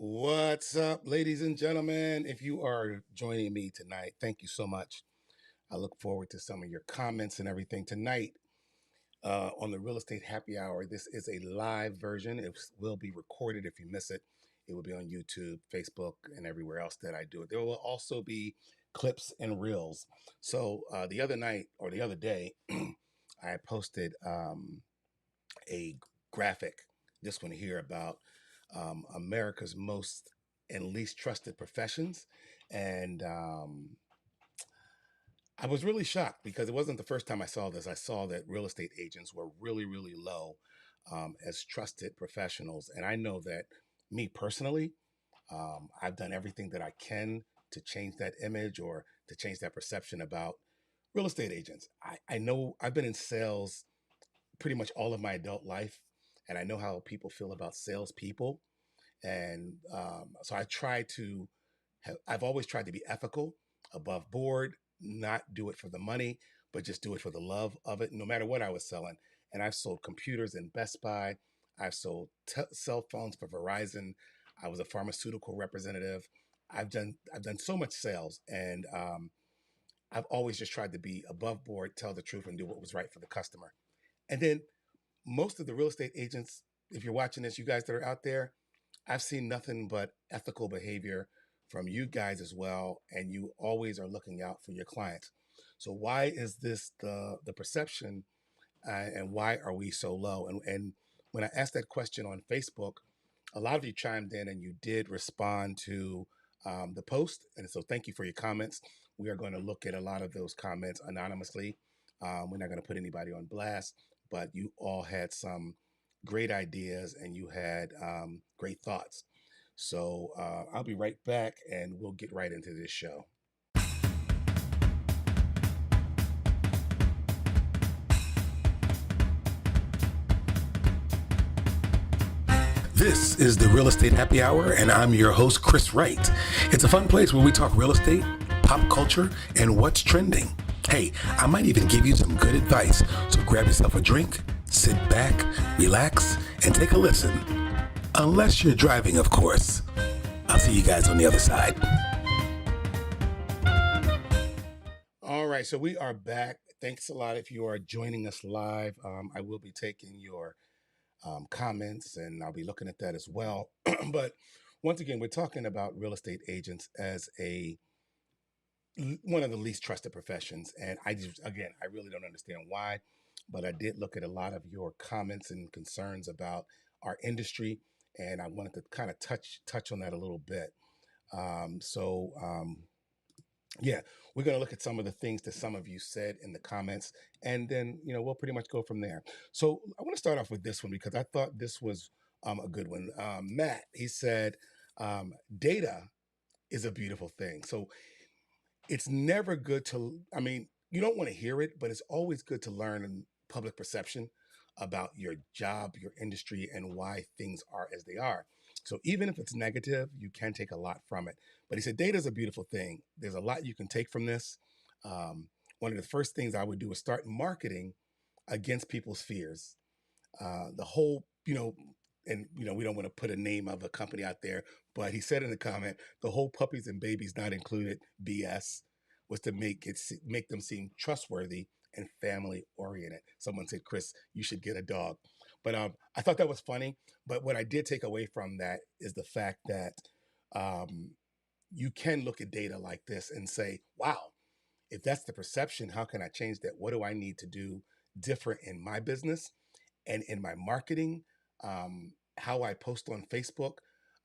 What's up, ladies and gentlemen? If you are joining me tonight, thank you so much. I look forward to some of your comments and everything tonight on the Real Estate Happy Hour. This is a live version. It will be recorded if you miss it. It will be on YouTube, Facebook, and everywhere else that I do it. There will also be clips and reels. So the other night or the other day, I posted a graphic, this one here, about America's most and least trusted professions. And I was really shocked because it wasn't the first time I saw this. I saw that real estate agents were really, really low as trusted professionals. And I know that me personally, I've done everything that I can to change that image or to change that perception about real estate agents. I know I've been in sales pretty much all of my adult life, and I know how people feel about salespeople. And so I've always tried to be ethical, above board, not do it for the money, but just do it for the love of it, no matter what I was selling. And I've sold computers in Best Buy. I've sold cell phones for Verizon. I was a pharmaceutical representative. I've done so much sales, and I've always just tried to be above board, tell the truth, and do what was right for the customer. And then most of the real estate agents, if you're watching this, you guys that are out there, I've seen nothing but ethical behavior from you guys as well, and you always are looking out for your clients. So why is this the perception, and why are we so low? And when I asked that question on Facebook, a lot of you chimed in and you did respond to the post, and so thank you for your comments. We are going to look at a lot of those comments anonymously. We're not going to put anybody on blast, but you all had some great ideas and you had great thoughts. So I'll be right back and we'll get right into this show. This is the Real Estate Happy Hour, and I'm your host, Chris Wright. It's a fun place where we talk real estate, pop culture, and what's trending. Hey, I might even give you some good advice, so grab yourself a drink, sit back, relax, and take a listen. Unless you're driving, of course. I'll see you guys on the other side. All right, so we are back. Thanks a lot if you are joining us live. I will be taking your comments, and I'll be looking at that as well. But once again, we're talking about real estate agents as one of the least trusted professions. And I really don't understand why, but I did look at a lot of your comments and concerns about our industry, and I wanted to kind of touch on that a little bit. Yeah, we're going to look at some of the things that some of you said in the comments, and then we'll pretty much go from there. So I want to start off with this one because I thought this was a good one. Matt, he said, data is a beautiful thing. So it's never good to, I mean, you don't want to hear it, but it's always good to learn in public perception about your job, your industry, and why things are as they are. So even if it's negative, you can take a lot from it. But he said data is a beautiful thing. There's a lot you can take from this. One of the first things I would do is start marketing against people's fears. The whole, and we don't want to put a name of a company out there, but he said in the comment, the whole puppies and babies not included BS was to make them seem trustworthy and family oriented. Someone said, Chris, you should get a dog. But I thought that was funny. But what I did take away from that is the fact that um, you can look at data like this and say, wow, if that's the perception, how can I change that? What do I need to do different in my business and in my marketing? How I post on Facebook,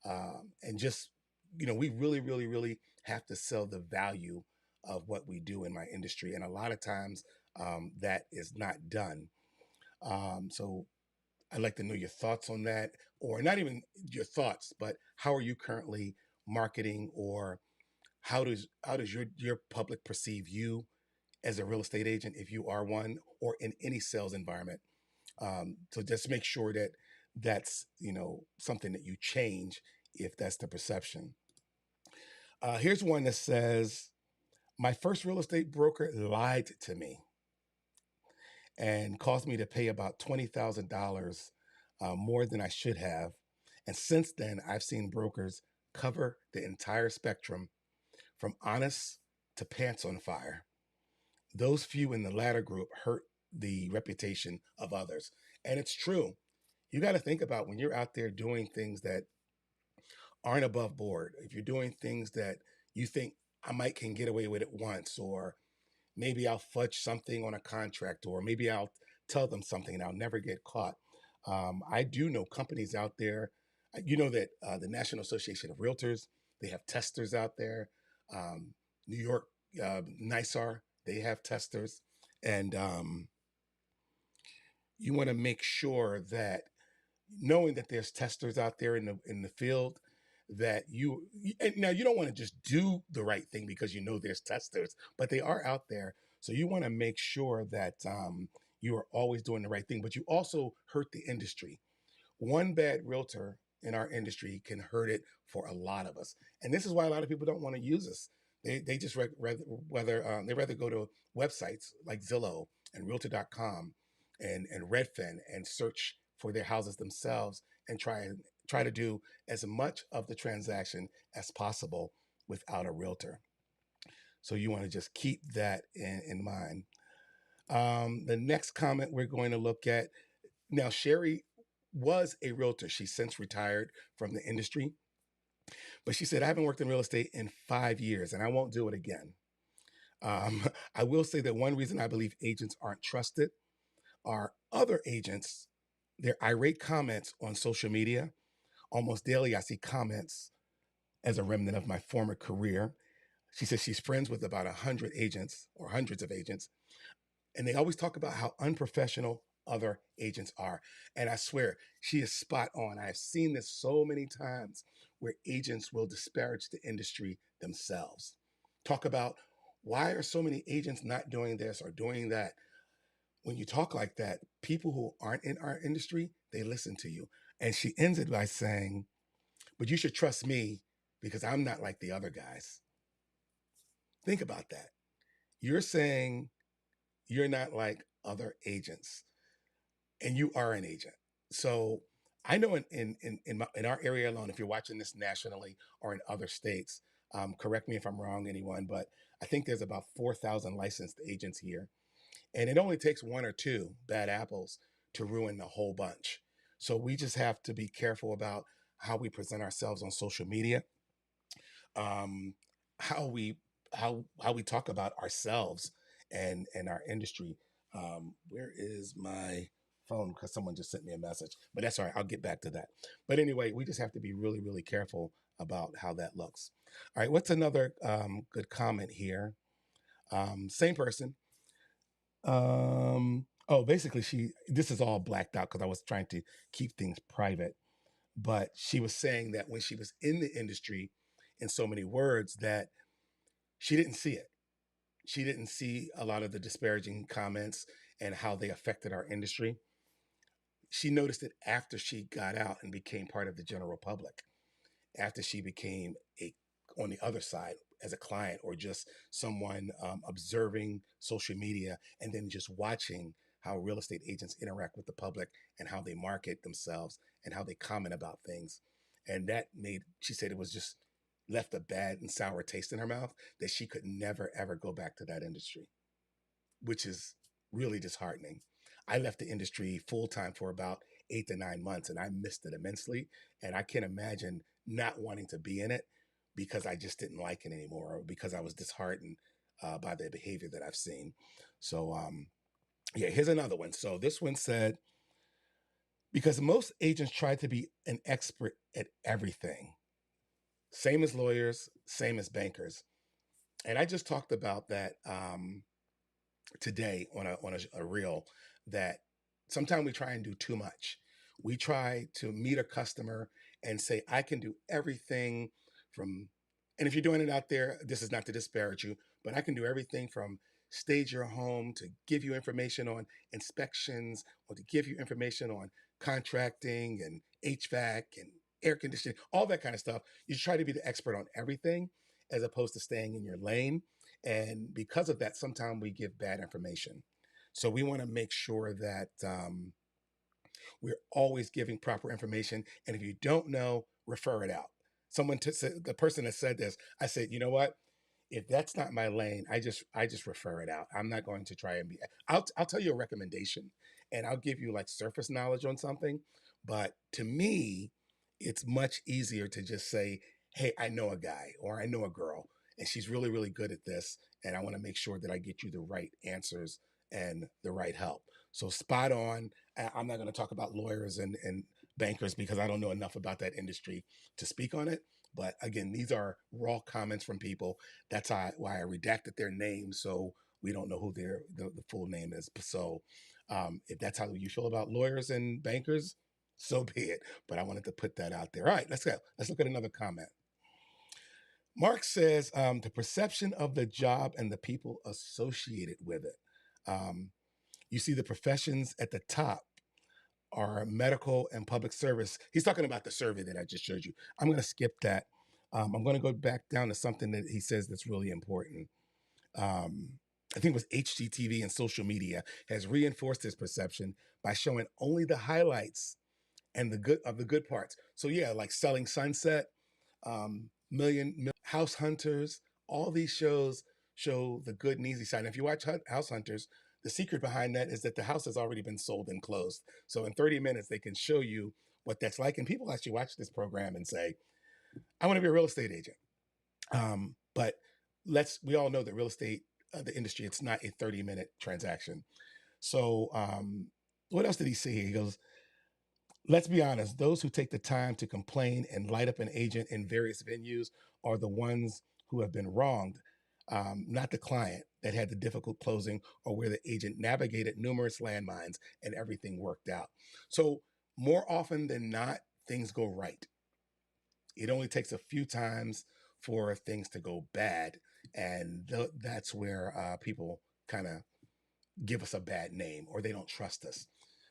and just, we really, really, really have to sell the value of what we do in my industry, and a lot of times that is not done. So I'd like to know your thoughts on that, or not even your thoughts, but how are you currently marketing, or how does your public perceive you as a real estate agent, if you are one, or in any sales environment? So just make sure that that's something that you change if that's the perception. Here's one that says, my first real estate broker lied to me and caused me to pay about $20,000 more than I should have. And since then, I've seen brokers cover the entire spectrum from honest to pants on fire. Those few in the latter group hurt the reputation of others. And it's true. You got to think about when you're out there doing things that aren't above board, if you're doing things that you think I might can get away with it once, or maybe I'll fudge something on a contract, or maybe I'll tell them something and I'll never get caught. I do know companies out there, that the National Association of Realtors, they have testers out there. Um, New York, NISAR, they have testers. And you want to make sure that, knowing that there's testers out there in the field, that and now you don't want to just do the right thing because there's testers, but they are out there. So you want to make sure that you are always doing the right thing, but you also hurt the industry. One bad realtor in our industry can hurt it for a lot of us, and this is why a lot of people don't want to use us. They just they rather go to websites like Zillow and Realtor.com and Redfin and search for their houses themselves, and try to do as much of the transaction as possible without a realtor. So you want to just keep that in mind. The next comment we're going to look at now, Sherry was a realtor. She's since retired from the industry, but she said, I haven't worked in real estate in 5 years and I won't do it again. I will say that one reason I believe agents aren't trusted are other agents, their irate comments on social media. Almost daily, I see comments as a remnant of my former career. She says she's friends with about 100 agents or hundreds of agents, and they always talk about how unprofessional other agents are. And I swear, she is spot on. I've seen this so many times where agents will disparage the industry themselves. Talk about, why are so many agents not doing this or doing that? When you talk like that, people who aren't in our industry, they listen to you. And she ends it by saying, but you should trust me because I'm not like the other guys. Think about that. You're saying you're not like other agents, and you are an agent. So I know in our area alone, if you're watching this nationally or in other states, correct me if I'm wrong, anyone, but I think there's about 4,000 licensed agents here, and it only takes one or two bad apples to ruin the whole bunch. So we just have to be careful about how we present ourselves on social media, um, how we how we talk about ourselves and our industry. Where is my phone? Because someone just sent me a message, but that's all right. I'll get back to that. But anyway, we just have to be really, really careful about how that looks. All right, what's another good comment here? Same person. Oh, basically, this is all blacked out because I was trying to keep things private. But she was saying that when she was in the industry, in so many words, that she didn't see it. She didn't see a lot of the disparaging comments and how they affected our industry. She noticed it after she got out and became part of the general public, after she became on the other side as a client, or just someone observing social media and then just watching how real estate agents interact with the public and how they market themselves and how they comment about things. And that she said, it was just left a bad and sour taste in her mouth, that she could never, ever go back to that industry, which is really disheartening. I left the industry full time for about 8 to 9 months, and I missed it immensely. And I can't imagine not wanting to be in it because I just didn't like it anymore, or because I was disheartened by the behavior that I've seen. So, yeah, here's another one. So this one said, because most agents try to be an expert at everything, same as lawyers, same as bankers. And I just talked about that today on a reel, that sometimes we try and do too much. We try to meet a customer and say, I can do everything from, and if you're doing it out there, this is not to disparage you, but I can do everything from stage your home to give you information on inspections, or to give you information on contracting and HVAC and air conditioning, all that kind of stuff. You try to be the expert on everything as opposed to staying in your lane. And because of that, sometimes we give bad information. So we want to make sure that we're always giving proper information. And if you don't know, refer it out. The person that said this, I said, you know what? If that's not my lane, I just refer it out. I'm not going to try and be. I'll tell you a recommendation, and I'll give you like surface knowledge on something. But to me, it's much easier to just say, "Hey, I know a guy or I know a girl, and she's really really good at this, and I want to make sure that I get you the right answers and the right help." So spot on. I'm not going to talk about lawyers and bankers because I don't know enough about that industry to speak on it. But again, these are raw comments from people. That's why I redacted their names, so we don't know who the full name is. So if that's how you feel about lawyers and bankers, so be it. But I wanted to put that out there. All right, let's go. Let's look at another comment. Mark says the perception of the job and the people associated with it. Um, you see the professions at the top are medical and public service. He's talking about the survey that I just showed you. I'm going to skip that. I'm going to go back down to something that he says that's really important. I think it was HGTV and social media has reinforced this perception by showing only the highlights and the good parts. So yeah, like Selling Sunset, House Hunters, all these shows show the good and easy side. And if you watch House Hunters, the secret behind that is that the house has already been sold and closed. So in 30 minutes, they can show you what that's like. And people actually watch this program and say, I want to be a real estate agent. But we all know that real estate, the industry, it's not a 30-minute transaction. So what else did he say here? He goes, let's be honest, those who take the time to complain and light up an agent in various venues are the ones who have been wronged, not the client that had the difficult closing or where the agent navigated numerous landmines and everything worked out. So, more often than not, things go right. It only takes a few times for things to go bad. And that's where people kind of give us a bad name or they don't trust us.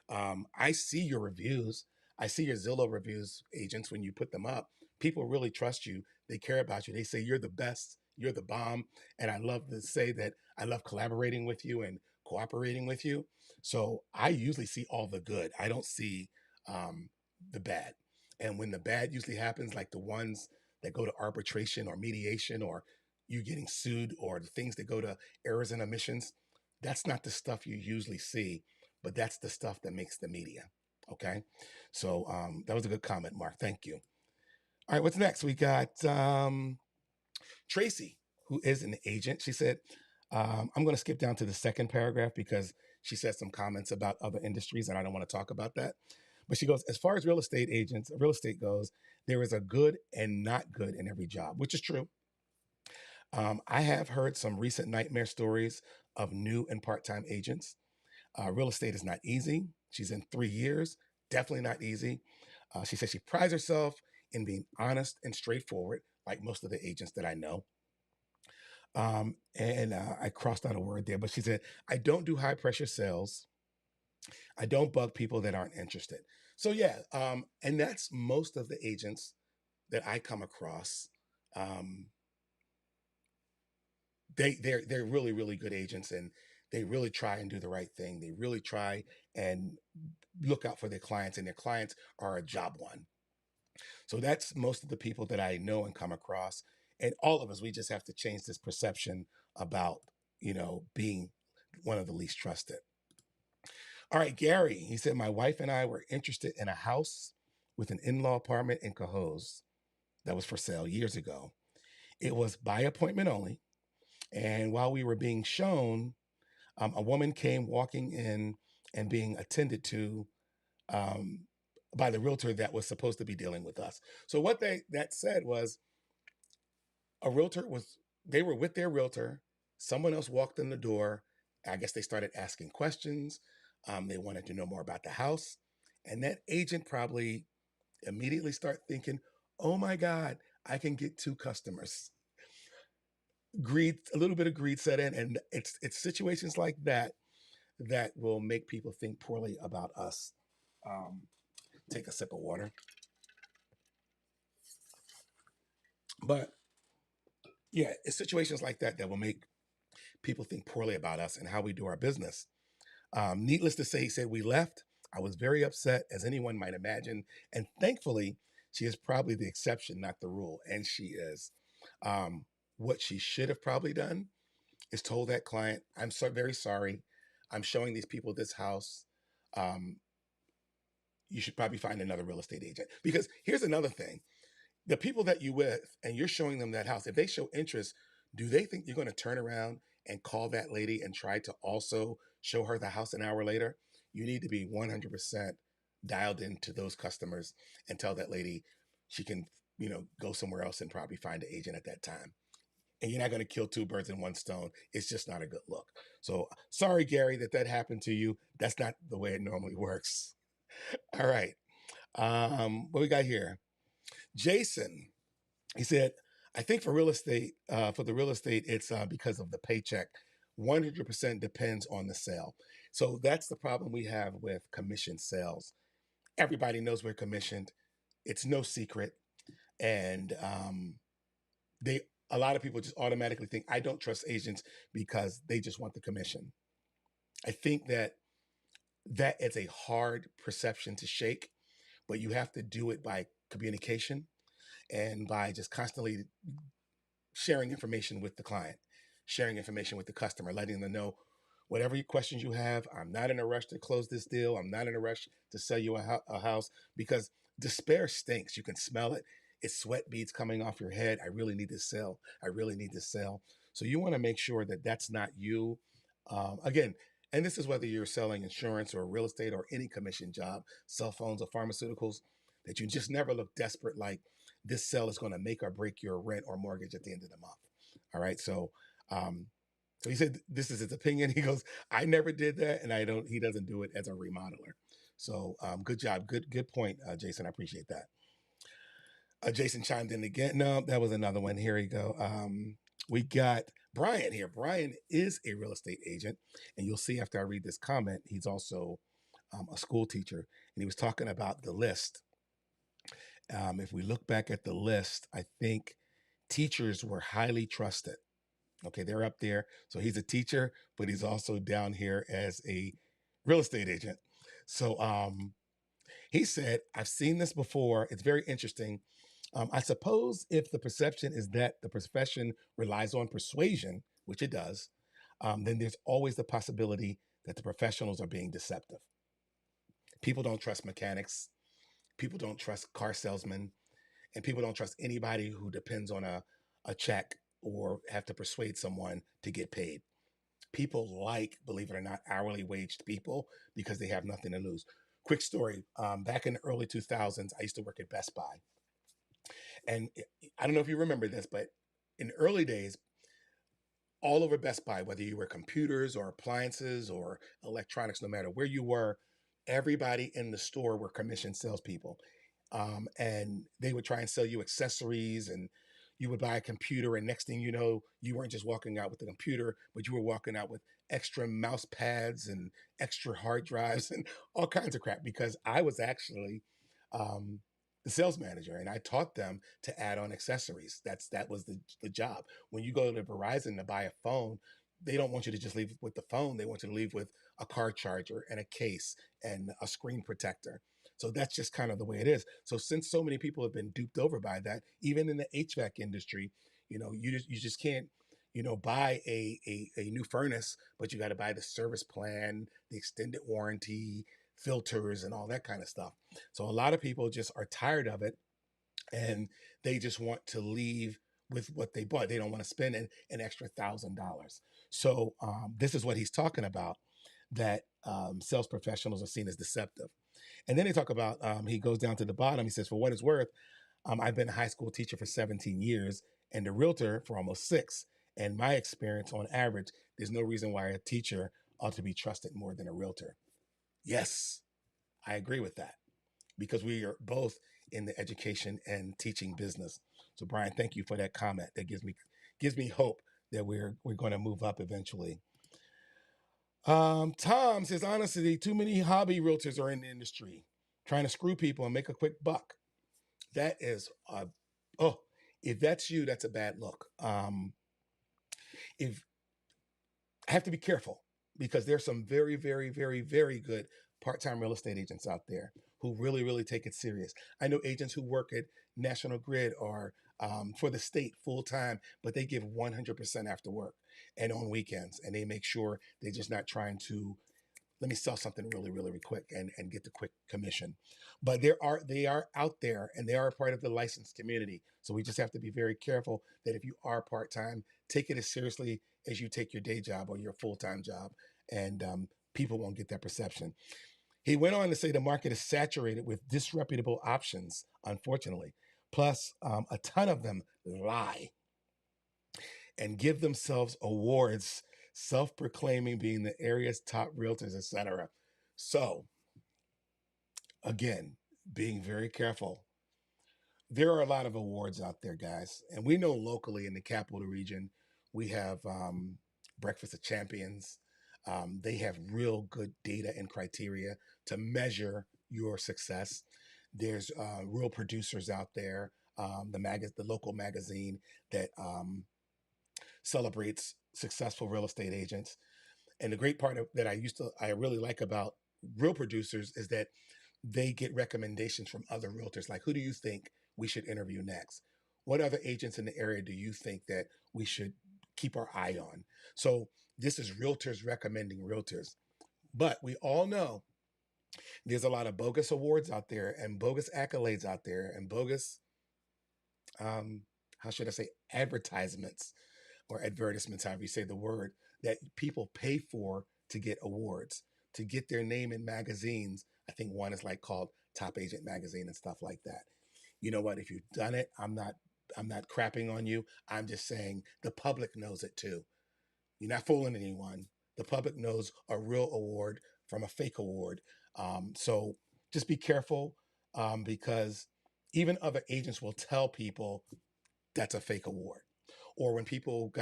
I see your reviews. I see your Zillow reviews, agents, when you put them up. People really trust you. They care about you. They say you're the best, you're the bomb. And I love to say that I love collaborating with you and cooperating with you. So I usually see all the good. I don't see the bad. And when the bad usually happens, like the ones that go to arbitration or mediation or you getting sued or the things that go to errors and omissions, that's not the stuff you usually see, but that's the stuff that makes the media. Okay. So that was a good comment, Mark. Thank you. All right. What's next? We got Tracy, who is an agent. She said, I'm going to skip down to the second paragraph because she said some comments about other industries and I don't want to talk about that. But she goes, as far as real estate goes, there is a good and not good in every job, which is true. I have heard some recent nightmare stories of new and part time agents. Real estate is not easy. She's in 3 years, definitely not easy. She says she prides herself in being honest and straightforward, like most of the agents that I know. And I crossed out a word there, but she said, I don't do high pressure sales. I don't bug people that aren't interested. So, yeah, and that's most of the agents that I come across. Um, they're really really good agents and they really try and do the right thing. They really try and look out for their clients, and their clients are a job one. So that's most of the people that I know and come across. And all of us, we just have to change this perception about being one of the least trusted. All right, Gary, he said, my wife and I were interested in a house with an in-law apartment in Cohoes that was for sale years ago. It was by appointment only. And while we were being shown, a woman came walking in and being attended to um, by the realtor that was supposed to be dealing with us. So what that said was a realtor was they were with their realtor. Someone else walked in the door. I guess they started asking questions. They wanted to know more about the house, and that agent probably immediately start thinking, "Oh my God, I can get two customers." Greed, a little bit of greed set in, and it's situations like that that will make people think poorly about us. Um, take a sip of water, but yeah, it's situations like that that will make people think poorly about us and how we do our business. Needless to say, he said we left. I was very upset, as anyone might imagine, and thankfully, she is probably the exception, not the rule, and she is. Um, what she should have probably done is told that client, "I'm so very sorry. I'm showing these people this house. Um, you should probably find another real estate agent." Because here's another thing: the people that you with and you're showing them that house, if they show interest, do they think you're going to turn around and call that lady and try to also show her the house an hour later? You need to be 100% dialed into those customers and tell that lady she can, go somewhere else and probably find an agent at that time. And you're not going to kill two birds in one stone. It's just not a good look. So sorry, Gary, that happened to you. That's not the way it normally works. All right. What we got here? Jason, he said, I think for the real estate, it's because of the paycheck. 100% depends on the sale. So that's the problem we have with commission sales. Everybody knows we're commissioned. It's no secret. And they a lot of people just automatically think I don't trust agents because they just want the commission. I think that is a hard perception to shake, but you have to do it by communication and by just constantly sharing information with the client, sharing information with the customer, letting them know whatever questions you have. I'm not in a rush to close this deal. I'm not in a rush to sell you a house because despair stinks. You can smell it. It's sweat beads coming off your head. I really need to sell. I really need to sell. So you want to make sure that that's not you. Again, and this is whether you're selling insurance or real estate or any commission job, cell phones or pharmaceuticals, that you just never look desperate like this sale is going to make or break your rent or mortgage at the end of the month. All right. Um, so he said this is his opinion. He goes, I never did that, and I don't. He doesn't do it as a remodeler. So good job, good point, Jason. I appreciate that. Jason chimed in again. No, that was another one. Here we go. We got Brian here. Brian is a real estate agent, and you'll see after I read this comment, he's also a school teacher, and he was talking about the list. If we look back at the list, I think teachers were highly trusted. Okay, they're up there. So he's a teacher, but he's also down here as a real estate agent. So he said, I've seen this before. It's very interesting. I suppose if the perception is that the profession relies on persuasion, which it does, then there's always the possibility that the professionals are being deceptive. People don't trust mechanics. People don't trust car salesmen, and people don't trust anybody who depends on a check or have to persuade someone to get paid. People like, believe it or not, hourly waged people because they have nothing to lose. Quick story. Back in the early 2000s, I used to work at Best Buy. And I don't know if you remember this, but in the early days, all over Best Buy, whether you were computers or appliances or electronics, no matter where you were, everybody in the store were commissioned salespeople. And they would try and sell you accessories, and you would buy a computer, and next thing you know, you weren't just walking out with the computer, but you were walking out with extra mouse pads and extra hard drives and all kinds of crap, because I was actually um, the sales manager, and I taught them to add on accessories. That was the job. When you go to Verizon to buy a phone, they don't want you to just leave with the phone. They want you to leave with a car charger and a case and a screen protector. So that's just kind of the way it is. So since so many people have been duped over by that, even in the HVAC industry, you just can't. buy a new furnace, but you got to buy the service plan, the extended warranty, filters, and all that kind of stuff. So a lot of people just are tired of it, and they just want to leave with what they bought. They don't want to spend an extra $1,000. So this is what he's talking about, that sales professionals are seen as deceptive. And then they talk about, he goes down to the bottom. He says, for what it's worth, I've been a high school teacher for 17 years and a realtor for almost 6. And my experience, on average, there's no reason why a teacher ought to be trusted more than a realtor. Yes, I agree with that, because we are both in the education and teaching business. So Brian, thank you for that comment. That gives me hope that we're going to move up eventually. Tom says, honestly, too many hobby realtors are in the industry trying to screw people and make a quick buck. That is, oh, if that's you, that's a bad look. If I have to be careful, because there's some very, very, very, very good part-time real estate agents out there who really, really take it serious. I know agents who work at National Grid or for the state full time, but they give 100% after work and on weekends, and they make sure they're just not trying to, let me sell something really, really, really quick and get the quick commission. But they are out there, and they are a part of the licensed community. So we just have to be very careful that if you are part-time, take it as seriously as you take your day job or your full-time job, and people won't get that perception. He went on to say the market is saturated with disreputable options, unfortunately. Plus, a ton of them lie and give themselves awards, self-proclaiming being the area's top realtors, etc. So, again, being very careful. There are a lot of awards out there, guys, and we know locally in the capital region, we have Breakfast of Champions. They have real good data and criteria to measure your success. There's real producers out there. The local magazine that celebrates successful real estate agents. And the great part that I really like about real producers is that they get recommendations from other realtors. Like, who do you think we should interview next? What other agents in the area do you think that we should keep our eye on? So this is realtors recommending realtors. But we all know there's a lot of bogus awards out there and bogus accolades out there and bogus, how should I say, advertisements or advertisements, however you say the word, that people pay for to get awards, to get their name in magazines. I think one is like called Top Agent Magazine and stuff like that. You know what? If you've done it, I'm not crapping on you. I'm just saying the public knows it too. You're not fooling anyone. The public knows a real award from a fake award. So just be careful, because even other agents will tell people that's a fake award. Or when people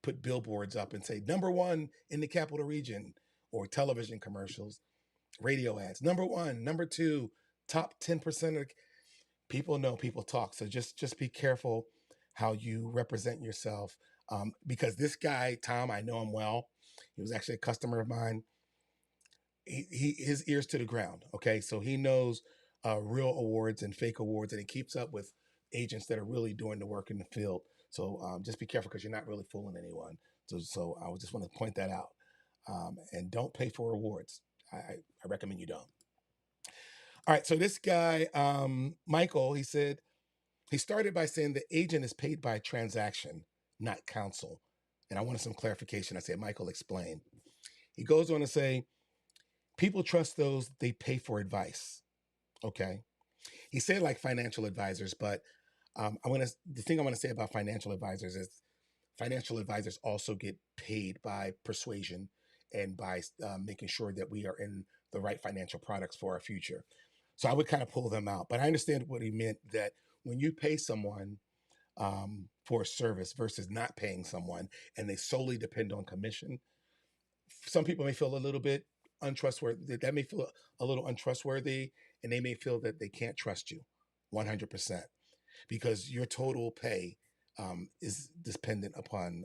put billboards up and say #1 in the capital region, or television commercials, radio ads, #1, #2, top 10% of people know, people talk. So just be careful how you represent yourself. Because this guy, Tom, I know him well. He was actually a customer of mine. His ears to the ground. Okay. So he knows real awards and fake awards, and he keeps up with agents that are really doing the work in the field. So just be careful, because you're not really fooling anyone. So I just want to point that out. And don't pay for awards. I recommend you don't. All right. So this guy, Michael, he said, he started by saying the agent is paid by transaction, not counsel. And I wanted some clarification. I said, Michael, explain. He goes on to say, people trust those they pay for advice. Okay. He said like financial advisors, but the thing I want to say about financial advisors is financial advisors also get paid by persuasion and by making sure that we are in the right financial products for our future. So I would kind of pull them out, but I understand what he meant, that when you pay someone for a service versus not paying someone, and they solely depend on commission, some people may feel a little bit untrustworthy. That may feel a little untrustworthy, and they may feel that they can't trust you 100%, because your total pay is dependent upon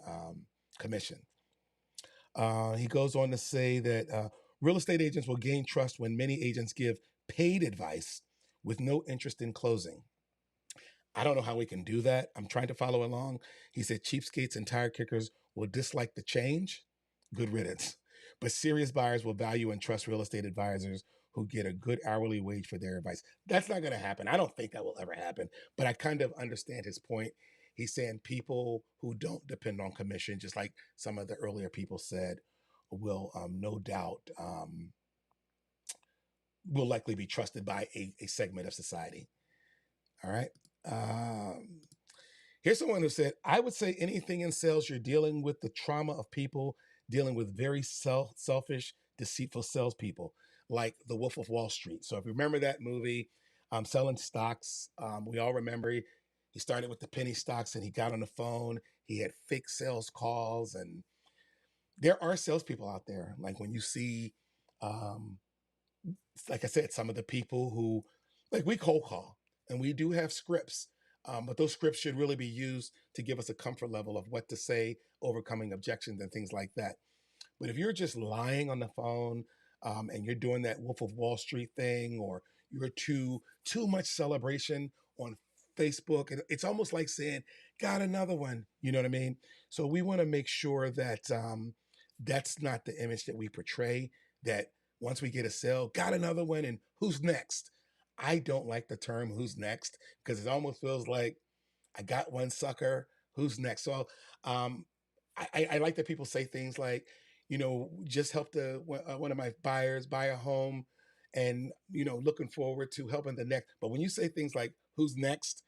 commission. He goes on to say that real estate agents will gain trust when many agents give paid advice with no interest in closing. I don't know how we can do that. I'm trying to follow along. He said cheapskates and tire kickers will dislike the change, good riddance. But serious buyers will value and trust real estate advisors who get a good hourly wage for their advice. That's not going to happen. I don't think that will ever happen, but I kind of understand his point. He's saying people who don't depend on commission, just like some of the earlier people said, will no doubt will likely be trusted by a segment of society. All right. Um, Here's someone who said, I would say anything in sales, you're dealing with the trauma of people dealing with very selfish, deceitful salespeople, like The Wolf of Wall Street. So if you remember that movie, selling stocks, we all remember he started with the penny stocks and he got on the phone. He had fake sales calls. And there are salespeople out there. Like when you see, um, like I said, some of the people who, like we cold call and we do have scripts, but those scripts should really be used to give us a comfort level of what to say, overcoming objections and things like that. But if you're just lying on the phone and you're doing that Wolf of Wall Street thing, or you're too much celebration on Facebook, it's almost like saying, "Got another one." You know what I mean? So we want to make sure that that's not the image that we portray. That once we get a sale, got another one, and who's next? I don't like the term "who's next" because it almost feels like I got one sucker. Who's next? So um, I like that people say things like, just help one of my buyers buy a home, and looking forward to helping the next. But when you say things like "who's next,"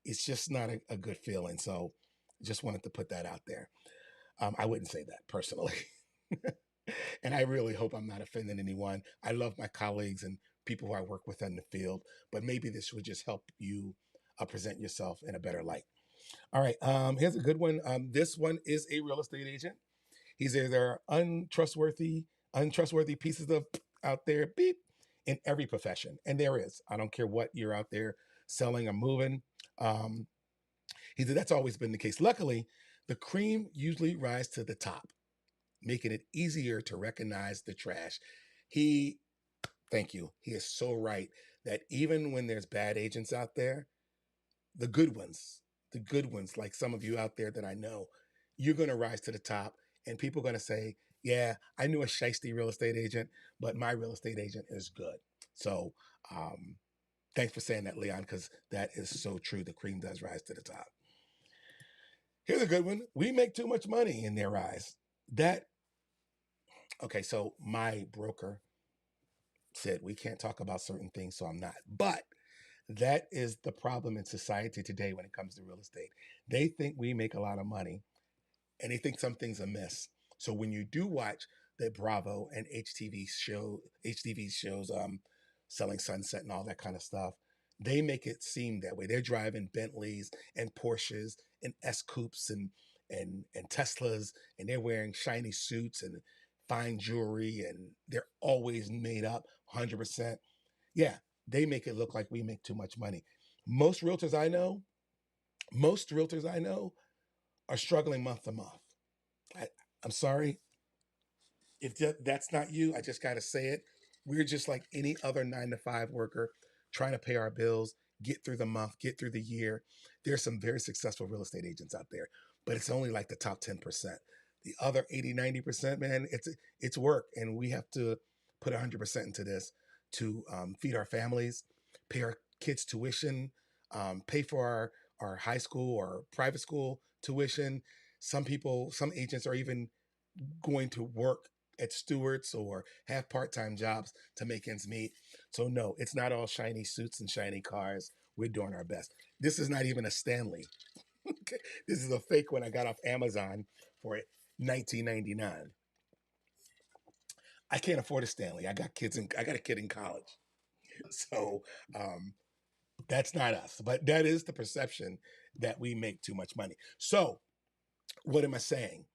it's just not a good feeling. So just wanted to put that out there. I wouldn't say that personally, and I really hope I'm not offending anyone. I love my colleagues and people who I work with in the field, but maybe this would just help you present yourself in a better light. All right, here's a good one. This one is a real estate agent. He says there are untrustworthy pieces of out there, beep, in every profession, and there is. I don't care what you're out there selling or moving. Um, he said that's always been the case. Luckily, the cream usually rise to the top, making it easier to recognize the trash. He, thank you. He is so right that even when there's bad agents out there, the good ones, like some of you out there that I know, you're going to rise to the top, and people are going to say, yeah, I knew a shisty real estate agent, but my real estate agent is good. So thanks for saying that, Leon, because that is so true. The cream does rise to the top. Here's a good one. We make too much money in their eyes. Okay, so my broker said we can't talk about certain things, so I'm not. But that is the problem in society today when it comes to real estate. They think we make a lot of money and they think something's amiss. So when you do watch the Bravo and HTV shows, Selling Sunset and all that kind of stuff, they make it seem that way. They're driving Bentleys and Porsches and S coupes and Teslas, and they're wearing shiny suits and fine jewelry, and they're always made up 100%. Yeah, they make it look like we make too much money. Most realtors I know, most realtors I know are struggling month to month. I, I'm sorry if that's not you. I just got to say it. We're just like any other 9 to 5 worker trying to pay our bills, get through the month, get through the year. There's some very successful real estate agents out there, but it's only like the top 10%. The other 80, 90%, man, it's work. And we have to put 100% into this to feed our families, pay our kids tuition, pay for our high school or private school tuition. Some agents are even going to work at Stewart's or have part-time jobs to make ends meet. So no, it's not all shiny suits and shiny cars. We're doing our best. This is not even a Stanley. Okay. This is a fake one I got off Amazon for $19.99. I can't afford a Stanley. I got a kid in college. So um, that's not us. But that is the perception that we make too much money. So what am I saying?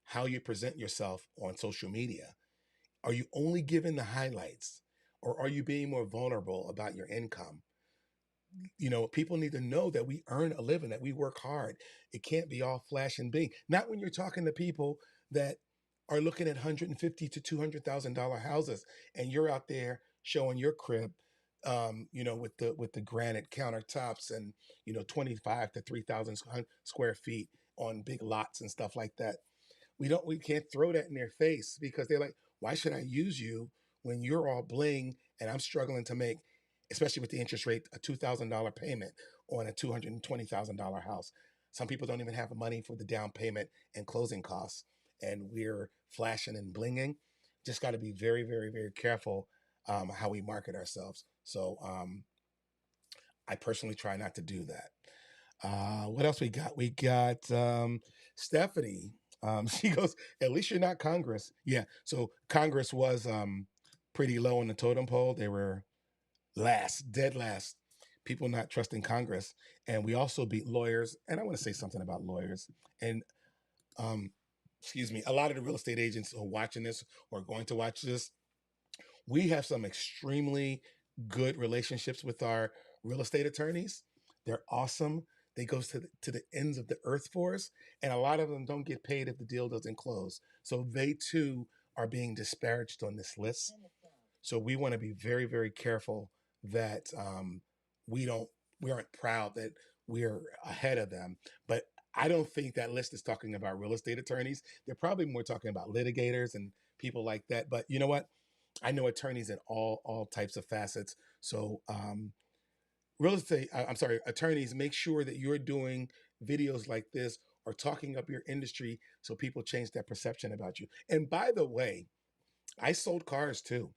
How you present yourself on social media. Are you only giving the highlights, or are you being more vulnerable about your income? People need to know that we earn a living, that we work hard. It can't be all flash and bing. Not when you're talking to people that are looking at 150 to $200,000 houses, and you're out there showing your crib, with the granite countertops and 25 to 3,000 square feet on big lots and stuff like that. we can't throw that in their face because they're like, why should I use you when you're all bling and I'm struggling to make, especially with the interest rate, a $2,000 payment on a $220,000 house. Some people don't even have money for the down payment and closing costs, and we're flashing and blinging. Just got to be very, very, very careful how we market ourselves. So I personally try not to do that. What else we got? We got Stephanie. She goes, at least you're not Congress. Yeah. So Congress was pretty low on the totem pole. They were last, dead last. People not trusting Congress. And we also beat lawyers. And I want to say something about lawyers. And um, excuse me, a lot of the real estate agents who are watching this or going to watch this, we have some extremely good relationships with our real estate attorneys. They're awesome. They go to the ends of the earth for us, and a lot of them don't get paid if the deal doesn't close. So they too are being disparaged on this list. So we want to be very, very careful that we don't we aren't proud that we're ahead of them. But I don't think that list is talking about real estate attorneys. They're probably more talking about litigators and people like that. But you know what? I know attorneys in all types of facets. So real estate, I'm sorry, attorneys, make sure that you're doing videos like this or talking up your industry so people change their perception about you. And by the way, I sold cars too.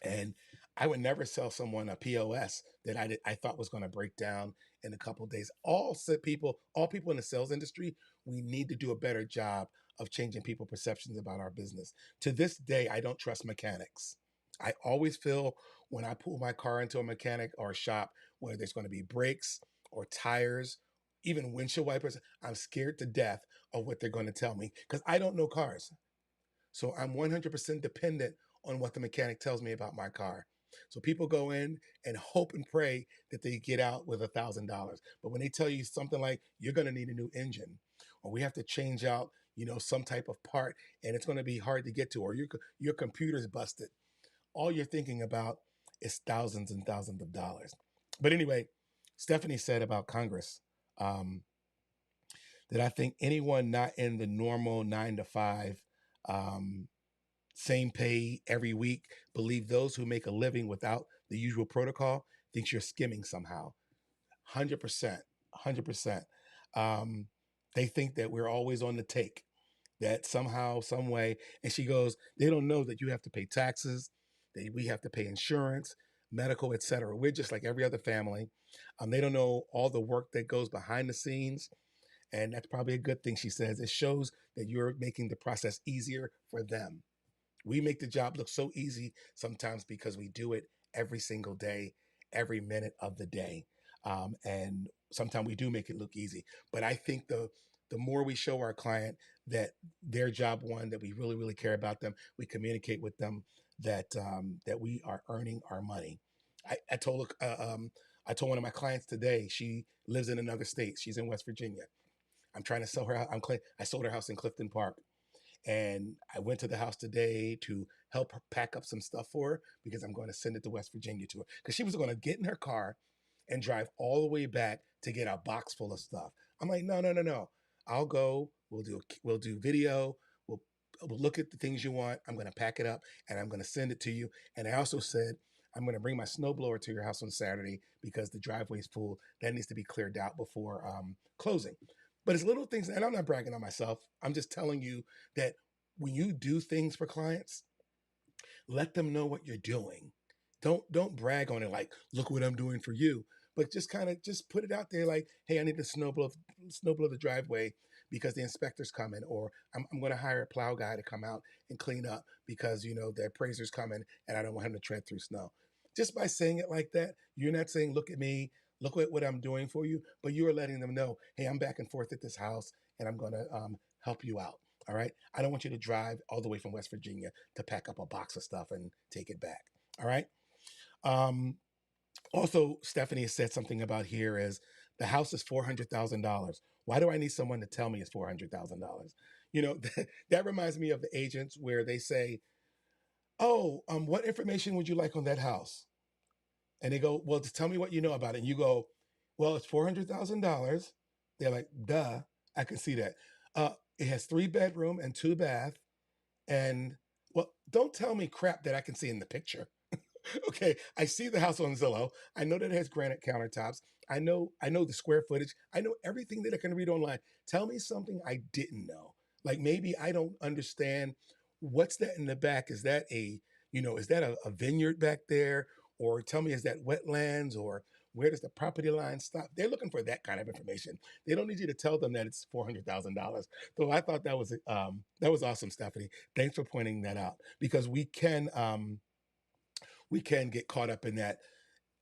And I would never sell someone a POS that I thought was going to break down in a couple of days. All people in the sales industry, we need to do a better job of changing people perceptions about our business. To this day, I don't trust mechanics. I always feel when I pull my car into a mechanic or a shop where there's going to be brakes or tires, even windshield wipers, I'm scared to death of what they're going to tell me because I don't know cars. So I'm 100% dependent on what the mechanic tells me about my car. So people go in and hope and pray that they get out with $1,000. But when they tell you something like you're going to need a new engine, or we have to change out, some type of part, and it's going to be hard to get to, or your computer's busted, all you're thinking about is thousands and thousands of dollars. But anyway, Stephanie said about Congress um, that I think anyone not in the normal 9 to 5 um, same pay every week, believe those who make a living without the usual protocol thinks you're skimming somehow. 100%. 100%. Um, they think that we're always on the take, that somehow, some way. And she goes, they don't know that you have to pay taxes, that we have to pay insurance, medical, etc. We're just like every other family. They don't know all the work that goes behind the scenes. And that's probably a good thing, she says. It shows that you're making the process easier for them. We make the job look so easy sometimes because we do it every single day, every minute of the day. And sometimes we do make it look easy. But I think the more we show our client that their job one, that we really, really care about them, we communicate with them that we are earning our money. I told one of my clients today, she lives in another state. She's in West Virginia. I'm trying to sell her. I sold her house in Clifton Park. And I went to the house today to help her pack up some stuff for her because I'm going to send it to West Virginia to her. Because she was going to get in her car and drive all the way back to get a box full of stuff. I'm like, no, no, no, no. I'll go. We'll do video. We'll look at the things you want. I'm going to pack it up and I'm going to send it to you. And I also said I'm going to bring my snowblower to your house on Saturday because the driveway's full. That needs to be cleared out before closing. But it's little things, and I'm not bragging on myself. I'm just telling you that when you do things for clients, let them know what you're doing. Don't brag on it like, look what I'm doing for you. But just kind of just put it out there like, hey, I need to snowblow the driveway because the inspector's coming, or I'm going to hire a plow guy to come out and clean up because the appraiser's coming and I don't want him to tread through snow. Just by saying it like that, you're not saying, look at me, look at what I'm doing for you, but you are letting them know, hey, I'm back and forth at this house and I'm going to help you out. All right. I don't want you to drive all the way from West Virginia to pack up a box of stuff and take it back. All right. Um, Also, Stephanie has said something about here is the house is $400,000. Why do I need someone to tell me it's $400,000? That reminds me of the agents where they say, oh, what information would you like on that house? And they go, well, just tell me what you know about it. And you go, well, it's $400,000. They're like, duh, I can see that. It has 3 bedroom and 2 bath. And well, don't tell me crap that I can see in the picture. Okay, I see the house on Zillow. I know that it has granite countertops. I know the square footage. I know everything that I can read online. Tell me something I didn't know. Like maybe I don't understand what's that in the back. Is that a vineyard back there? Or tell me, is that wetlands? Or where does the property line stop? They're looking for that kind of information. They don't need you to tell them that it's $400,000. So I thought that was awesome, Stephanie. Thanks for pointing that out because we can get caught up in that.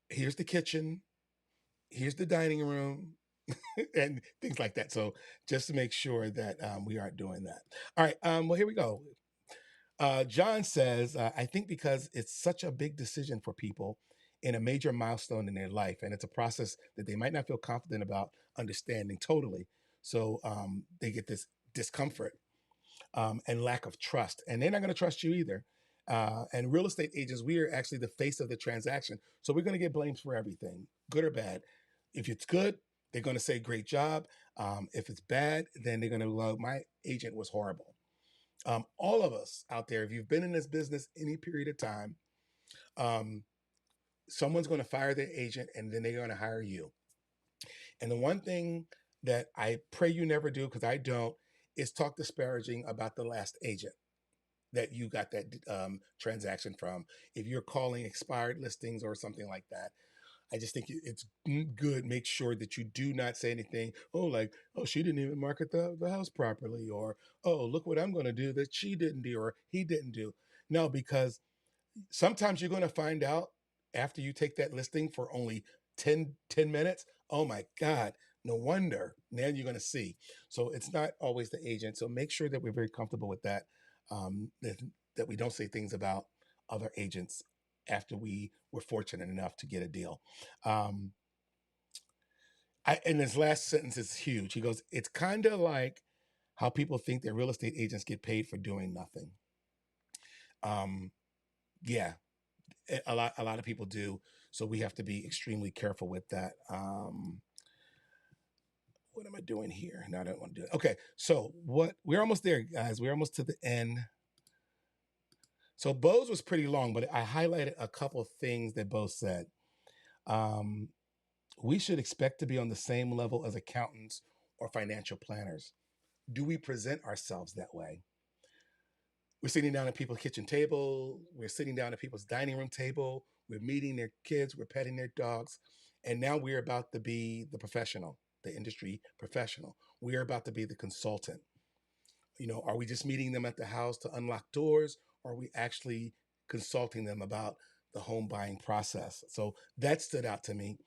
Here's the kitchen, here's the dining room, and things like that. So just to make sure that we aren't doing that. All right. Well, here we go. John says, I think because it's such a big decision for people in a major milestone in their life, and it's a process that they might not feel confident about understanding totally. So they get this discomfort and lack of trust. And they're not going to trust you either. And real estate agents, we are actually the face of the transaction. So we're going to get blamed for everything, good or bad. If it's good, they're going to say, great job. If it's bad, then they're going to go, my agent was horrible. All of us out there, if you've been in this business any period of time, um, someone's going to fire their agent and then they're going to hire you. And the one thing that I pray you never do, because I don't, is talk disparaging about the last agent that you got that transaction from. If you're calling expired listings or something like that, I just think it's good. Make sure that you do not say anything. Oh, like, oh, she didn't even market the house properly, or oh, look what I'm going to do that she didn't do or he didn't do. No, because sometimes you're going to find out after you take that listing for only 10 minutes. Oh my God, no wonder. Now you're going to see. So it's not always the agent. So make sure that we're very comfortable with that, that we don't say things about other agents after we were fortunate enough to get a deal. Um, and his last sentence is huge. He goes, it's kind of like how people think that real estate agents get paid for doing nothing. Um, yeah, a lot of people do, so we have to be extremely careful with that. What am I doing here? No, I don't want to do it. Okay, so what we're almost there, guys. We're almost to the end. So Bose was pretty long, but I highlighted a couple of things that Bose said. um, we should expect to be on the same level as accountants or financial planners. Do we present ourselves that way? We're sitting down at people's kitchen table. We're sitting down at people's dining room table. We're meeting their kids. We're petting their dogs. And now we're about to be the professional, the industry professional. We are about to be the consultant. Are we just meeting them at the house to unlock doors? Or are we actually consulting them about the home buying process? So that stood out to me.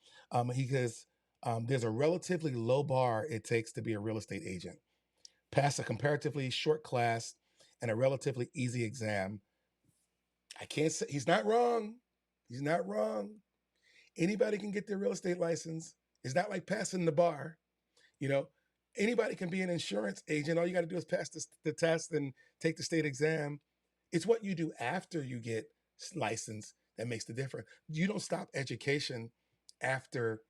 He says, there's a relatively low bar it takes to be a real estate agent. Pass a comparatively short class and a relatively easy exam. I can't say he's not wrong. He's not wrong. Anybody can get their real estate license. It's not like passing the bar. You know, anybody can be an insurance agent. All you got to do is pass the test and take the state exam. It's what you do after you get licensed that makes the difference. You don't stop education after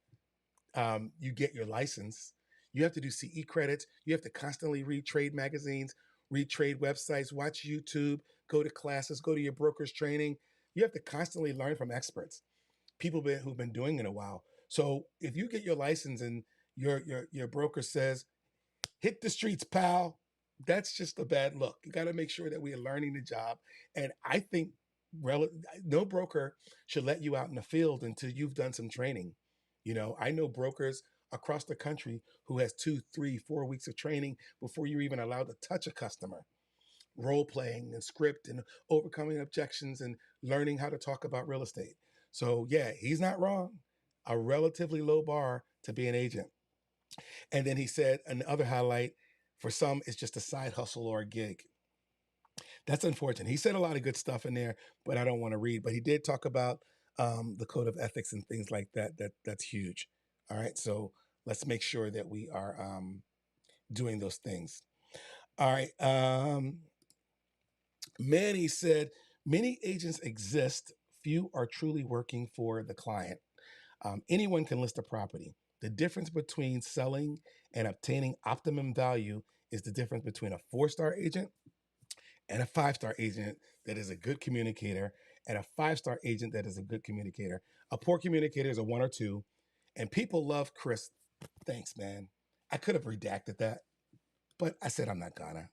you get your license. You have to do CE credits. You have to constantly read trade magazines, read trade websites, watch YouTube, go to classes, go to your broker's training. You have to constantly learn from experts, people who've been doing it a while. So if you get your license and your broker says, hit the streets, pal, that's just a bad look. You got to make sure that we are learning the job. And I think rel- no broker should let you out in the field until you've done some training. I know brokers across the country who has 2, 3, 4 weeks of training before you're even allowed to touch a customer. Role playing and script and overcoming objections and learning how to talk about real estate. So yeah, he's not wrong. A relatively low bar to be an agent. And then he said another highlight, for some, it's just a side hustle or a gig. That's unfortunate. He said a lot of good stuff in there, but I don't want to read. But he did talk about the code of ethics and things like that. That's huge. All right, so let's make sure that we are doing those things. All right. Manny said many agents exist. Few are truly working for the client. Anyone can list a property. The difference between selling and obtaining optimum value is the difference between a 4-star agent and a 5-star agent that is a good communicator, and a 5-star agent that is a good communicator. A poor communicator is a 1 or 2, and people love Chris. Thanks, man. I could have redacted that, but I said I'm not gonna.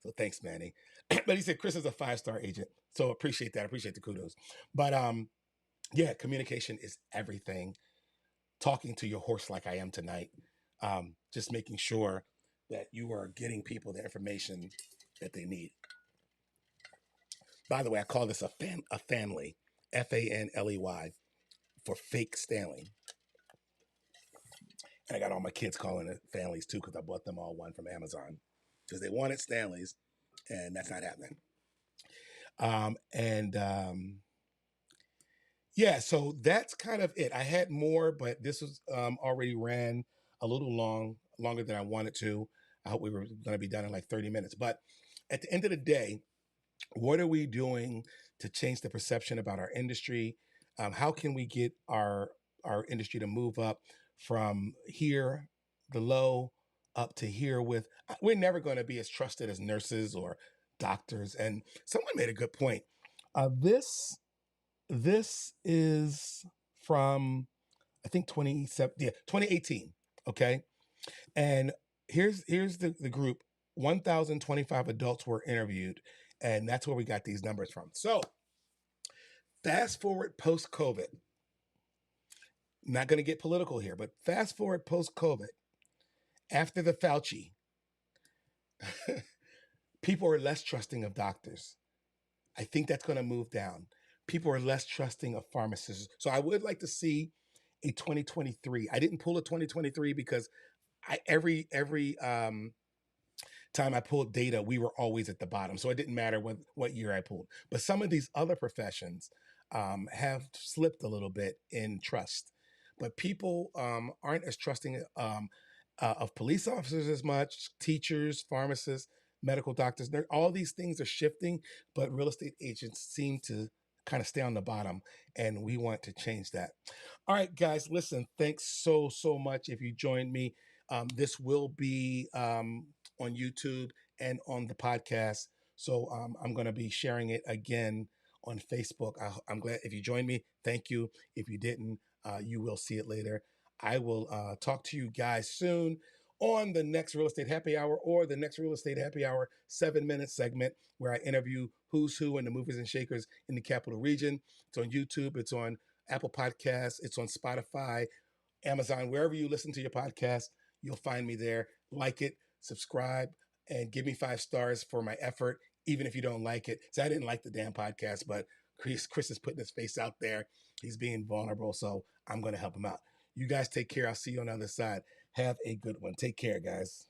So thanks, Manny. But he said Chris is a 5-star agent, so appreciate that. Appreciate the kudos. But yeah, communication is everything. Talking to your horse like I am tonight, just making sure that you are getting people the information that they need. By the way, I call this a family, Fanley, for fake Stanley. And I got all my kids calling it families too because I bought them all one from Amazon because they wanted Stanleys, and that's not happening. And yeah, so that's kind of it. I had more, but this was already ran a little longer than I wanted to. I hope we were going to be done in like 30 minutes. But at the end of the day, what are we doing to change the perception about our industry? How can we get our industry to move up from here, the low, up to here with? We're never going to be as trusted as nurses or doctors. And someone made a good point. This is from I think 2018. Okay, and here's the group. 1,025 adults were interviewed, and that's where we got these numbers from. So fast forward post COVID. Not going to get political here, but fast forward post COVID. After the Fauci, people are less trusting of doctors. I think that's going to move down. People are less trusting of pharmacists. So I would like to see a 2023. I didn't pull a 2023 because every time I pulled data, we were always at the bottom. So it didn't matter what year I pulled. But some of these other professions have slipped a little bit in trust. But people aren't as trusting of police officers as much, teachers, pharmacists, medical doctors. All these things are shifting, but real estate agents seem to kind of stay on the bottom, and we want to change that. All right, guys, listen, thanks so much if you joined me. This will be on YouTube and on the podcast. So I'm going to be sharing it again on Facebook. I'm glad if you joined me. Thank you. If you didn't, you will see it later. I will talk to you guys soon on the next Real Estate Happy Hour or the next Real Estate Happy Hour 7-minute segment where I interview who's who and the movers and shakers in the capital region. It's on YouTube. It's on Apple Podcasts. It's on Spotify, Amazon, wherever you listen to your podcast. You'll find me there. Like it, subscribe, and give me 5 stars for my effort, even if you don't like it. So I didn't like the damn podcast, but Chris is putting his face out there. He's being vulnerable, so I'm going to help him out. You guys take care. I'll see you on the other side. Have a good one. Take care, guys.